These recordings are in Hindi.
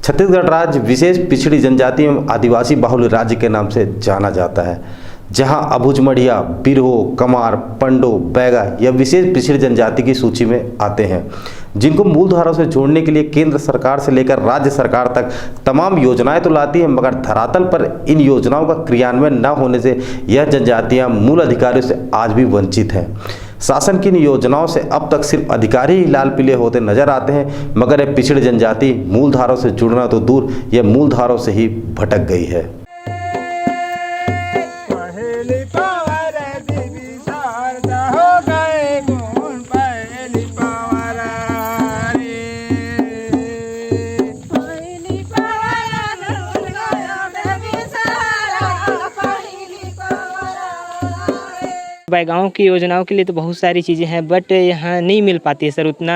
छत्तीसगढ़ राज्य विशेष पिछड़ी जनजाति एवं आदिवासी बाहुल्य राज्य के नाम से जाना जाता है, जहां अबूझमड़िया, बिरहो, कमार, पंडो, बैगा यह विशेष पिछड़ी जनजाति की सूची में आते हैं, जिनको मूलधारा से जोड़ने के लिए केंद्र सरकार से लेकर राज्य सरकार तक तमाम योजनाएं तो लाती है, मगर धरातल पर इन योजनाओं का क्रियान्वयन न होने से यह जनजातियां मूल अधिकारियों से आज भी वंचित हैं। शासन की इन योजनाओं से अब तक सिर्फ अधिकारी ही लाल पीले होते नजर आते हैं, मगर यह पिछड़ी जनजाति मूलधारों से जुड़ना तो दूर, यह मूलधारों से ही भटक गई है। गाँव की योजनाओं के लिए तो बहुत सारी चीज़ें हैं, बट यहाँ नहीं मिल पाती है सर उतना।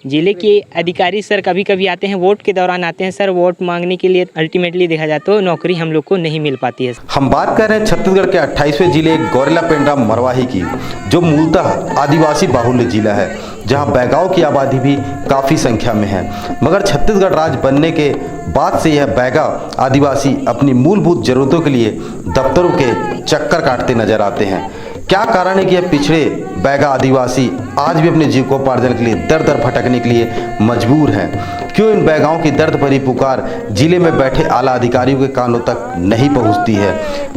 जिले के अधिकारी सर कभी कभी आते हैं, वोट के दौरान आते हैं सर, वोट मांगने के लिए। अल्टीमेटली देखा जाए तो नौकरी हम लोग को नहीं मिल पाती है। हम बात कर रहे हैं छत्तीसगढ़ के 28वें जिले गौरेला पेंड्रा मरवाही की, जो मूलतः आदिवासी बाहुल्य जिला है, जहां बैगाओं की आबादी भी काफ़ी संख्या में है। मगर छत्तीसगढ़ राज्य बनने के बाद से यह बैगा आदिवासी अपनी मूलभूत जरूरतों के लिए दफ्तरों के चक्कर काटते नजर आते हैं। क्या कारण है कि यह पिछड़े बैगा आदिवासी आज भी अपने जीविकोपार्जन के लिए दर दर भटकने के लिए मजबूर हैं? क्यों इन बैगाओं की दर्द भरी पुकार जिले में बैठे आला अधिकारियों के कानों तक नहीं पहुंचती है?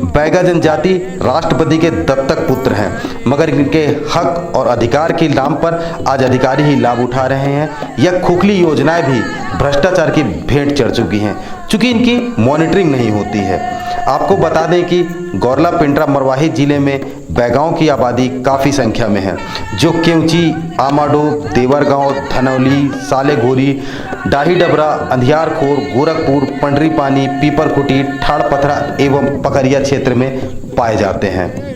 बैगा जनजाति राष्ट्रपति के दत्तक पुत्र हैं, मगर इनके हक और अधिकार के नाम पर आज अधिकारी ही लाभ उठा रहे हैं। यह खोखली योजनाएं भी भ्रष्टाचार की भेंट चढ़ चुकी हैं, चूंकि इनकी मॉनिटरिंग नहीं होती है। आपको बता दें कि गौरेला पेंड्रा मरवाही जिले में बैगाओं की आबादी काफ़ी संख्या में है, जो केवची, आमाडो, देवरगांव, धनौली, सालेघोरी, डाही डबरा, अंधियारखोर, गोरखपुर, पंडरीपानी, पीपरकुटी, ठाड़पथरा एवं पकरिया क्षेत्र में पाए जाते हैं।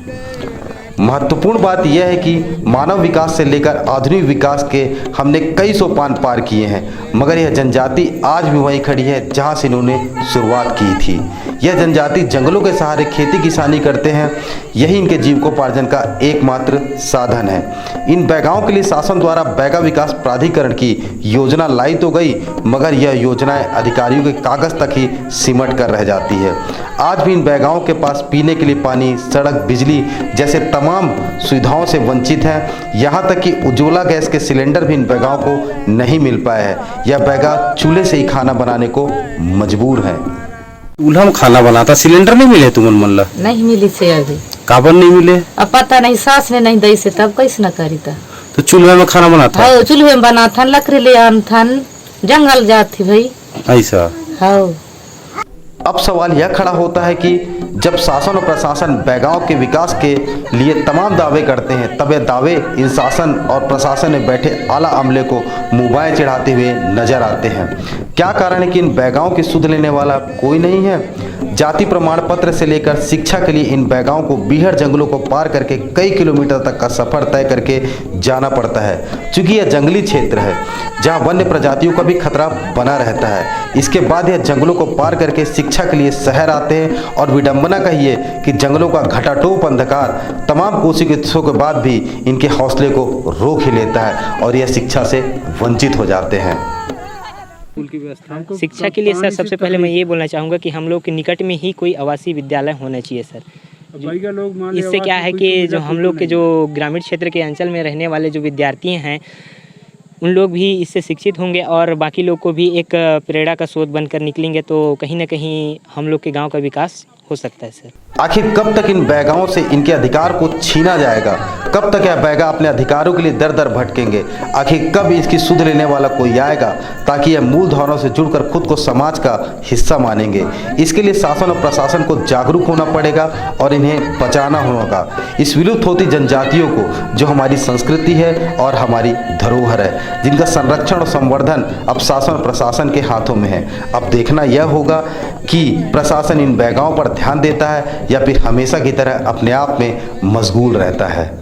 महत्वपूर्ण बात यह है कि मानव विकास से लेकर आधुनिक विकास के हमने कई सोपान पार किए हैं, मगर यह जनजाति आज भी वहीं खड़ी है जहां से इन्होंने शुरुआत की थी। यह जनजाति जंगलों के सहारे खेती किसानी करते हैं, यही इनके जीविकोपार्जन का एकमात्र साधन है। इन बैगाओं के लिए शासन द्वारा बैगा विकास प्राधिकरण की योजना लाई तो गई, मगर यह योजनाएं अधिकारियों के कागज तक ही सिमट कर रह जाती है। आज भी इन बैगाओं के पास पीने के लिए पानी, सड़क, बिजली जैसे तमाम सुविधाओं से वंचित हैं। यहाँ तक कि उज्ज्वला गैस के सिलेंडर भी इन बैगाओं को नहीं मिल पाए हैं। यह बैगा चूल्हे से ही खाना बनाने को मजबूर हैं। चूल्हा में खाना बनाता, सिलेंडर नहीं मिले तुमन मन ला? नहीं मिली से अभी। काबर नहीं मिले? अब पता नहीं, सास ने नहीं दई से तब कैसे न करी था। तो चूल्हे में खाना बनाता? हाँ, चूल्हे में बनाता, लकड़ी ले आनता, जंगल जाती भाई ऐसा। हाँ। अब सवाल यह खड़ा होता है कि जब शासन और प्रशासन बैगाओं के विकास के लिए तमाम दावे करते हैं, तब यह दावे इन शासन और प्रशासन में बैठे आला अमले को मुँह चढ़ाते हुए नजर आते हैं। क्या कारण है कि इन बैगाओं की सुध लेने वाला कोई नहीं है? जाति प्रमाण पत्र से लेकर शिक्षा के लिए इन बैगाओं को बीहड़ जंगलों को पार करके कई किलोमीटर तक का सफर तय करके जाना पड़ता है, चूंकि यह जंगली क्षेत्र है जहां वन्य प्रजातियों का भी खतरा बना रहता है। इसके बाद यह जंगलों को पार करके शिक्षा के लिए शहर आते हैं, और विडंबना कहिए कि जंगलों का घटाटोप अंधकार तमाम कोशिशों के बाद भी इनके हौसले को रोक ही लेता है और यह शिक्षा से वंचित हो जाते हैं। शिक्षा के लिए सर सबसे पहले मैं ये बोलना चाहूँगा कि हम लोग के निकट में ही कोई आवासीय विद्यालय होना चाहिए सर। इससे क्या है कि जो हम लोग के जो ग्रामीण क्षेत्र के अंचल में रहने वाले जो विद्यार्थी हैं, उन लोग भी इससे शिक्षित होंगे और बाकी लोग को भी एक प्रेरणा का स्रोत बनकर निकलेंगे, तो कहीं ना कहीं हम लोग के गांव का विकास हो सकता है सर। आखिर कब तक इन बैगाओं से इनके अधिकार को छीना जाएगा? कब तक यह बैगा अपने अधिकारों के लिए दर दर भटकेंगे? आखिर कब इसकी सुध लेने वाला कोई आएगा ताकि यह मूल धाराओं से जुड़कर खुद को समाज का हिस्सा मानेंगे? इसके लिए शासन और प्रशासन को जागरूक होना पड़ेगा और इन्हें बचाना होगा, इस विलुप्त होती जनजातियों को, जो हमारी संस्कृति है और हमारी धरोहर है, जिनका संरक्षण और संवर्धन अब शासन और प्रशासन के हाथों में है। अब देखना यह होगा कि प्रशासन इन बैगाओं पर ध्यान देता है या फिर हमेशा की तरह अपने आप में मशगूल रहता है।